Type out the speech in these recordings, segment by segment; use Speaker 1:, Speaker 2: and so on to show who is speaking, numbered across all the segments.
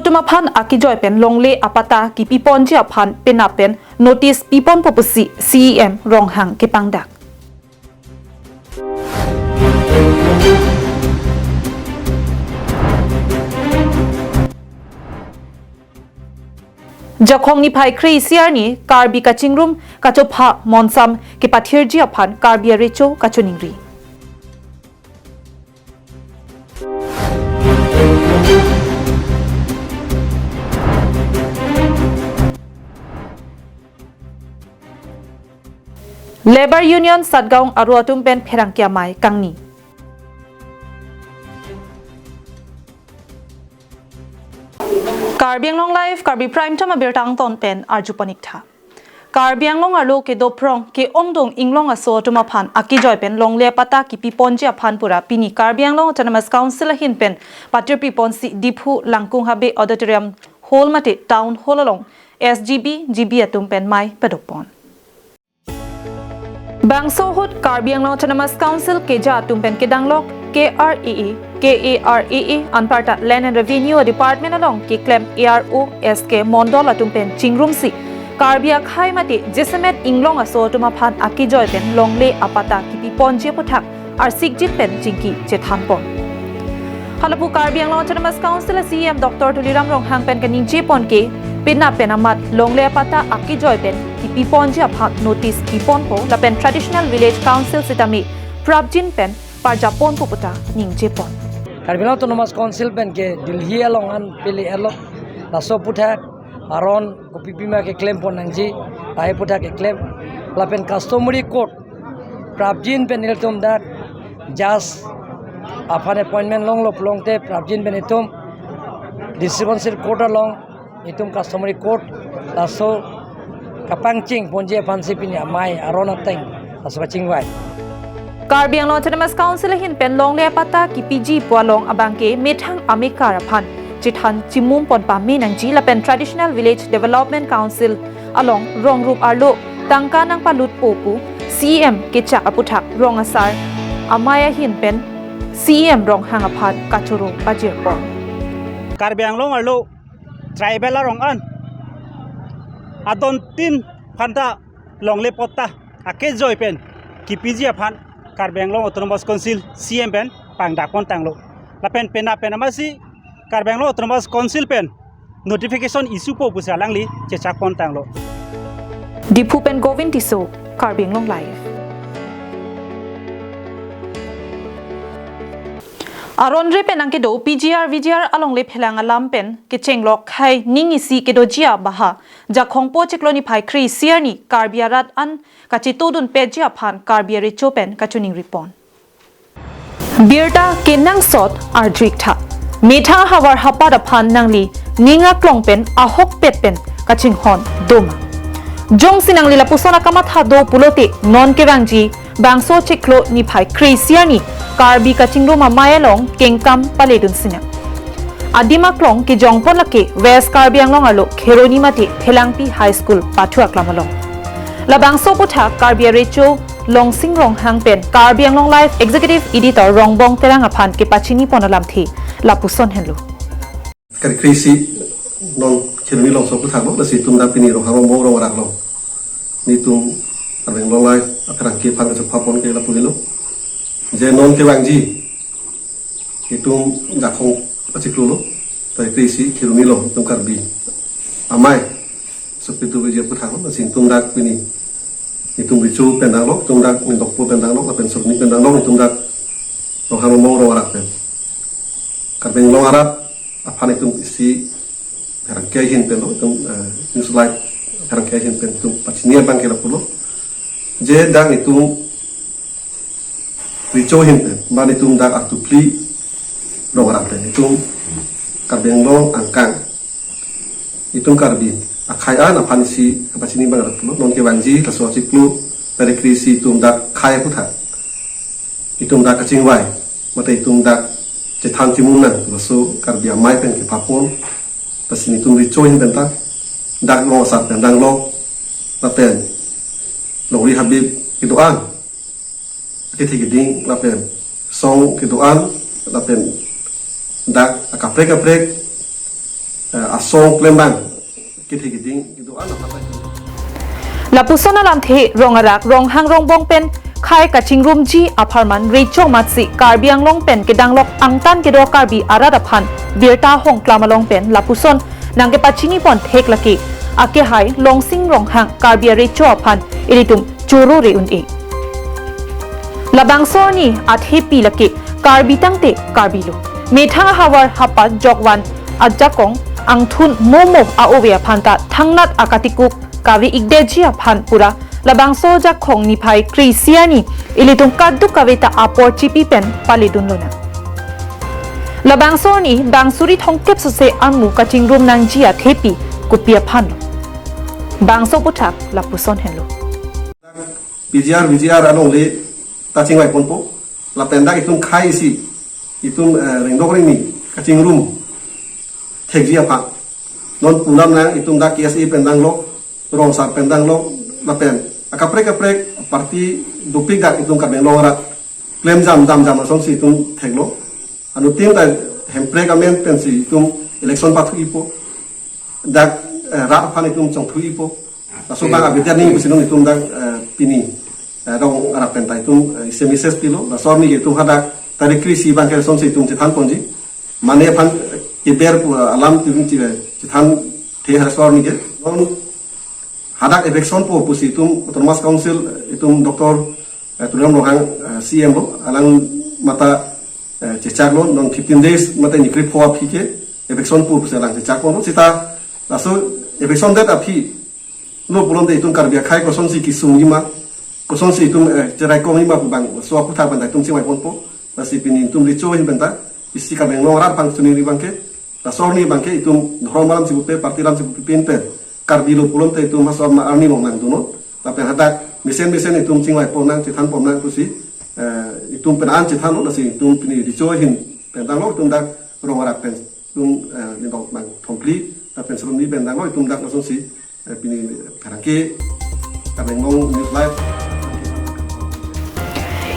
Speaker 1: to mapan akijoy pen longle apata ki pipon ji aphan penapen notice pipon popusi CEM ronghang ke pangdak Jakhong ni phai khri siar ni karbi ka chingrum ka chopha monsam ke pathir ji aphan karbi recho ka chuningri Labor Union Satgaung Aruatum Ben Pherangkia Mai Kangni Karbi Anglong Live Karbi Prime Time Abirtang Ton Pen Arjupanik Tha Karbi Anglong Arlo ke doprong ke ongdong inglong aso tuma phan akijoy pen longle pata ki piponji aphan pura pini Karbi Anglong Autonomous Council hin pen patir piponsi diphu langkung habe auditorium hall mate town hall along SGB GB atum pen mai pedopon Bangso hut Karbi Anglong Autonomous Council keja atum pen kedanglok KARAA Anparta Land and Revenue Department along ke claim ARO SK Mondol atum pen chingrum si Karbi akhai mate Jesemet inglong aso tuma phan akijoy pen longle apata kipi ponje pothak ar sikjit pen jingki chethanpon Halapu Karbi Anglong Autonomous Council CEM Dr. Tuliram Ronghang pen kaning jepon ke Pina penamat longle apata akijoy pen kipi ponje aphat notice kipon po la pen Traditional Village Council sitami Prabjin pen parjapon puputa ning jepon
Speaker 2: Karbi Anglong Autonomous Council pen ke Delhi along an pili alok laso puthak aron kopipima ke claim pon nangji ai puthak ke claim la pen customary court Prabjin pen iltum dak jas afan appointment long lop long te Prabjin pen itum distribution court along itum customary court laso kapangching ponje pansi pini amai aron ateng laso kachingwai
Speaker 1: Karbi Anglong Autonomous Council hin pen longle pata ki PG pualong abangke methang amikar aphan chithan chimum pon pami nangji la pen Traditional Village Development Council along ronggroup arlo tangka nang palut popu CEM kecha aputhak rong asar amaya hin pen CEM rong hangaphat kachuro pajirpon
Speaker 3: Karbi Anglong arlo tribal rong an adon tin phanta longle potta ake joy pen ki PG aphan Karbi Anglong Autonomous Council CEM pen pangdakon tanglo la pen pena masi Karbi Anglong Autonomous Council pen notification issue po busalangli chechakon tanglo
Speaker 1: Dipu pen Govin Tiso Karbi Anglong Live Aronre pen angke do PGR VGR along le phelang alam pen ke chenglok khai ningi si ke do jia baha jakhong po chekloni phai khri siarni Karbi arat an kachitodun pejia phan Karbi recho pen kachuning ripon Birta kenang sot ardrik tha Metha hawar hapad aphan nangli ninga klong pen ahok pet pen kaching hon doma Jong sinangli la pusona kamat ha do pulote non kerangji bangso cheklo ni phai krisiani Karbi kachingro mamayalong kengkam paledun sina Adima klong ki jongpon lake West Karbi Anglong alo kheroni mate Thelangpi High School pathua klamalong la bangso putha Karbi recho Longsing Rong Hangpen Karbi Anglong Live Executive Editor Rongbong Terang aphan ke pachini ponalam thi la puson henlo
Speaker 4: Kari krisi non kheroni long so putha lo si tum da pini ro hang mo ro rak lo ni tum Karbi Anglong Live apharang ke phang so phapon ke la pulilo je non ke wangji itum dakhong achiklo tai krisi kheroni lo tum Karbi amai sepitu je putha lo si tum dak pini itum ricu pendang lo tum dak min dokpo pendang lo pen surni pendang lo itum dak lo hang mo ro rak pen Karbi Anglong arat aphan itum isi harang ke hin pen lo itum news live harang ke hin pen tum pachnia bang ke la pulo je dang itum rico hin pen ban itum dak aktu pli ro rak pen itum Karbi Anglong angkang itum Karbi akhaian aphan isi kapachini bang rak pulo non ke wanji kaso chiklu dari krisi itum dak khai putha itum dak kaching wai mate itum dak chethan timuna so Karbi amai pen ke papon pasini itum rico hin pen ta dak lo sat pen dang lo la pen lo ri habib kidoan ke thigiding la pen song kidoan la pen dak akaprek asong klembang kita kiting itu anak apa itu
Speaker 1: Lapusona lam the rong arak rong hang rong bong pen khai ka chingrum ji aparman reicho matsi karbiang long pen kedang lok angtan kedo karbi arada phan birta hong klamalong pen lapuson nangke pachini pon thek laki ake hai long sing rong hang karbi reicho phan iritum churu re un e labang soni athe pi laki karbi tangte karbi lo metha hawar hapa jokwan ajakong angthun momo a ovia phanta thangnat akatikuk kavi igdejia phan pura labang soja khong ni phai krisiani ilitung kaddu kaveta apor chipi pen palidun lona labang soni bangsuri thongkep se anmu kaching room nang jia thepi kupia phan bangso puthak lapuson hello
Speaker 4: PGR anong le ta chingwai ponpo la penda itung khai si itung ringdok ring ni kaching room thekjia pha non punam na itung da KSE pendang lo rong sar pendang lo la pen akaprek parti dupik dak itung ka beng longara claim jam song si itung theklo anu tim ta hemprek amen pen si itung election pathu ipo dak ra phan itung chong thu ipo so bang abidya ni usinong itung dak pini rong ara pen ta itung semises pilo la sorni itung hadak tari krisi bang ke song si itung chithan ponji mane phan iber alam itung chithan the har sorni ke hadak election po pusi itung autonomous council itung doktor tulam rohang CM lo alang mata cecak lo non 15 days mata ni krip hoa phi ke election po pusi alang cecak lo sita laso election date api lo bulom de itung karbia khai ko son si kisung ima ko son si itung cerai ko ima bang so aku ta bandai tung singwai ponpo lasi pini itung richo hin benta isi ka beng longrar pang suni ri bangke la sorni bangke itung dhromalam si bupe parti ram si bupe pente karbilo pulom te itung masor ma arni long nang duno tapi hadak mesen itung singwai ponang cithan pomnang pusi itung penan cithan lo lasi itung pini richo hin bentang lo itung dak rongarak pen itung ni dong bang thongkli tapi sebelum ni bentang lo itung dak langsung si pini karangke kabeng long news live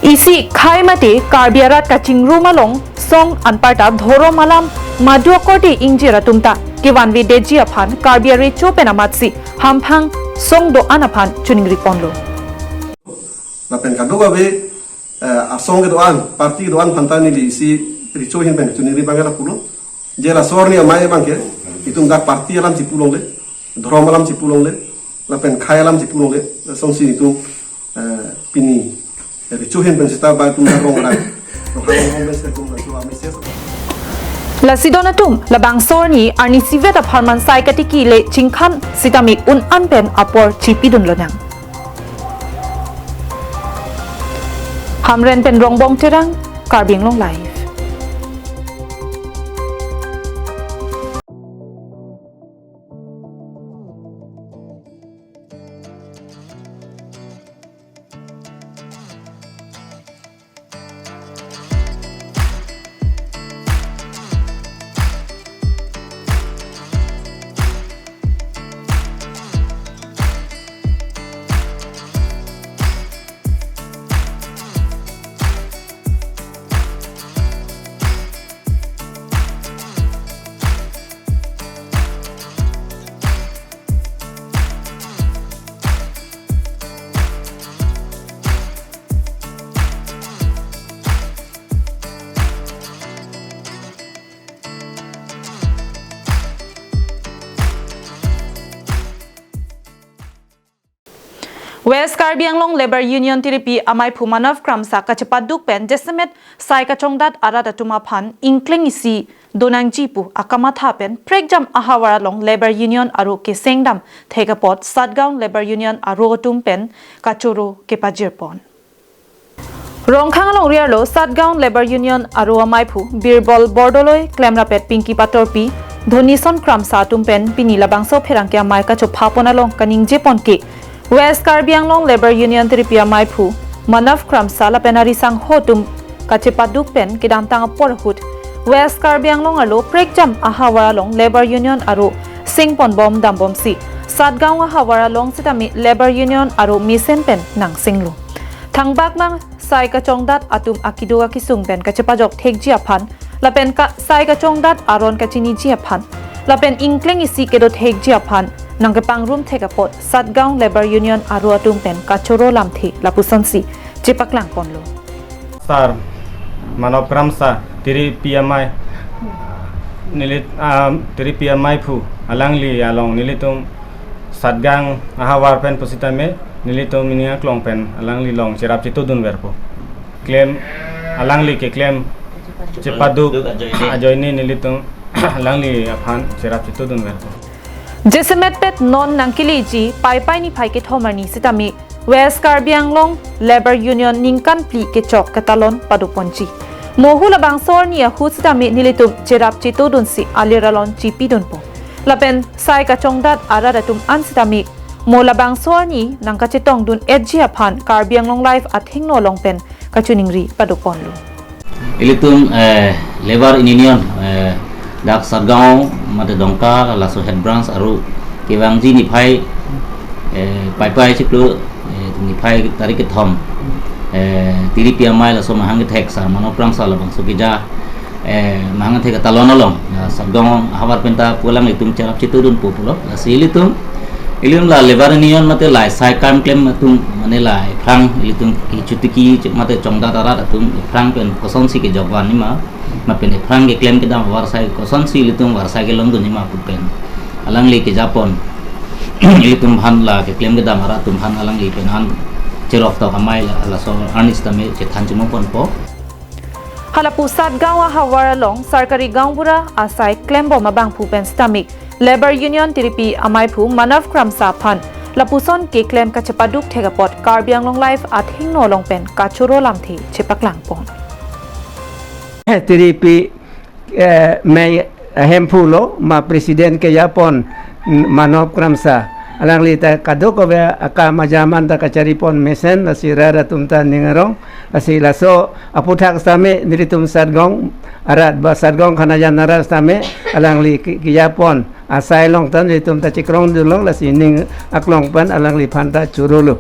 Speaker 1: isi khai mate karbiarat kaching rumalong song anparta dhoro malam maduakoti ingjera tumta kiwanwi dejia phan karbiare chopen amatsi hamphang songdo anaphan chuningri ponlo
Speaker 4: la pen kadu ga be asong ge doan parti doan phantani li si richo hin ben chuniri bangala pulo jela sorni amai bangke itung dak parti alam cipulong le dhrom alam cipulong le la pen khai alam cipulong le song si itung pini richo hin ben sita ba tung rong rai
Speaker 1: La sidonatum la bangsoni arni siveta pharman saikatiki le chingkhan sitami un anpen apor chipidun lonang hamren pen rongbong terang karbing long live West Karbi Anglong Labor Union TDP amai Pumanov Kramsa kachapaduk pen decimet sai kachongdat arada tuma phan inkling isi donang jipu akamatha pen pregjam ahawara long Labor Union aru ke sengdam thegapot Satgaon Labor Union aru tum pen kachoro ke pajirpon Rongkhang long riarlo Satgaon Labor Union aru amai phu Birbol Bordoloi Klemrapet Pinki Patorpi Dhonison Kramsa tum pen pinila bangso pherangke amai kacho phapona long kaning jepon ke West Karbi Anglong Labor Union Tripia Maipu Manav Kramsa la penari sang hotum kachepaduk pen kidam tang porhut West Karbi Anglong alo pregjam ahawara long Labor Union aru singpon bom dambom si Satgaon ahawara long sitami Labor Union aru misen pen nang singlu thangbak mang sai ka chongdat atum akido kisung pen kachepajok thekjia phan la pen ka sai ka chongdat aron ka chini jia phan lapen ingkleng isi kedo thek jia phan nang ke pangrum theka pot Satgaon Labor Union aru atung pen kachoro lamthi lapusansi chipaklang ponlo
Speaker 5: sar manop ramsa tiri PMI nilit tiri PMI phu alangli along nilitum Satgang ahawar pen positame nilitum minia klong pen alangli long cherap chitudun verpo claim alangli ke claim chepadu ajoini nilitum alangli aphan cherap chitudun verpo
Speaker 1: Jesemet pet non nangkili ji pai ni phai ke thomani sitami West Karbi Anglong Labor Union ningkan pli ke chok katalon paduponji mohu labang sor ni hu sitami nilitum cherap chitudun si aliralon chipidun po lapen sai ka chongdat aradatum ansitami mo labang sor ni nangka chitong dun edji aphan Karbi Anglong life athing no long pen kachuningri paduponlu
Speaker 6: ilitum Labor Union dak Satgaon mate dongka laso head branch aru kewangji ni phai pai chiklu ni phai tarik thom tiri PMI laso mahang thek sa manoprang sa labang sukija mahang thek talon along Satgaon habar penta pulang itum charap chitudun populo ilitum la Labor Union mate lai sai kam claim matum mane lai phang ilitum ki chutiki mate chongda tara atum phang pen koson si ke jogwan ni ma pen phang ke claim ke dam warsai koson si ilitum warsai ke longdu ni ma pen alang li ke japon ilitum han la ke claim ke dam ara tum han alang li pen han cherok ta kamai la so anis tame che than chimo pon po
Speaker 1: halapu Satgaon hawar long sarkari gaungbura asai claim bo mabang phu pen stomach Labor Union tiripi amai phu manav kram sa phan lapuson ke claim ka chapaduk thegapot Karbi Anglong life athing no long pen kachoro lamthi chepaklang pon
Speaker 7: tiripi may hempulo ma presiden ke Japon manop kramsa alang lita kadoko be aka majaman ta kacaripon mesen asirara tumta ningarong asilaso aputhak same niritum Satgaon arat ba Satgaon khanajan naras tame alang li ki Japon asai long tan niritum ta chikrong dulong lasining aklong pan alang li phanta churulu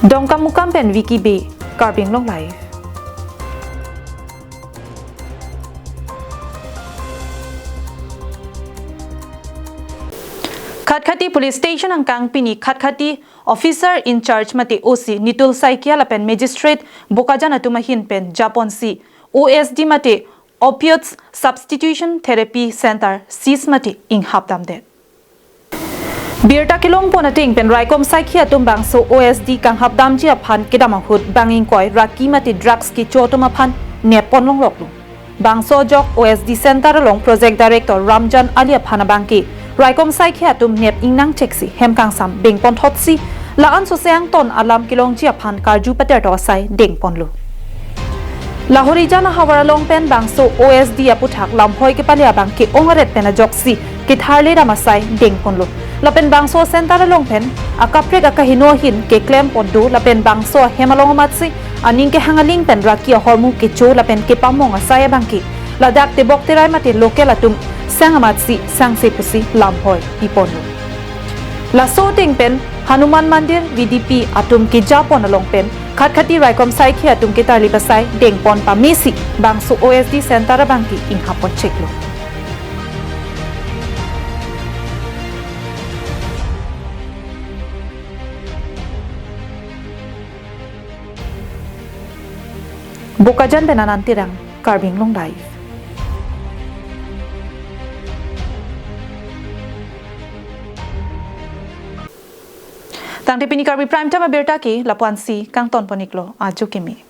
Speaker 1: dongkam mukam pen wiki be Karbi Anglong life Khatkhati Police Station ang Kangpini Khatkhati Officer in Charge mati OC Nitul Saikia lapen Magistrate Bokajan atumahin pen Japon si OSD mati Opioids Substitution Therapy Center SIS mati ing hapdam det Birta kilong po nating pen Raikom Saikia tumbang so OSD kang hapdam ji aphan kedamahut banging koi raki mati drugs ki chotum aphan nepon long loklu bangso jok OSD Center long Project Director Ramjan Ali aphan bangki Raikom Saikia tum nep ingnang cheksi hemkang sam beng pon thotsi laan so seang ton alam kilong ji aphan karju pater to sai deng ponlu Lahori jana hawara long pen bangso OSD aputhak lamphoi ke palia bang ke ongaret pena joksi ke tharle ramasai deng ponlu lapen bangso center long pen akaprek akahino hin ke claim pondu lapen bangso hemalong matsi aning ke hangaling pen raki hormu ke cho lapen ke pamong asaya bangki ladak te bok terai mate local atum sangamatsi sangse pusi lamphoi iponu la so ting pen Hanuman Mandir VDP atum ke Japon along pen Khatkhati Raikom Saikia atum ke tali basai dengpon pa mesi bangso OSD Center bangki ing hapon cheklo Bokajan penanantirang Karbi Anglong life Tang tepini Karbi prime time berta ki lapuan si kang ton poniklo aju kemi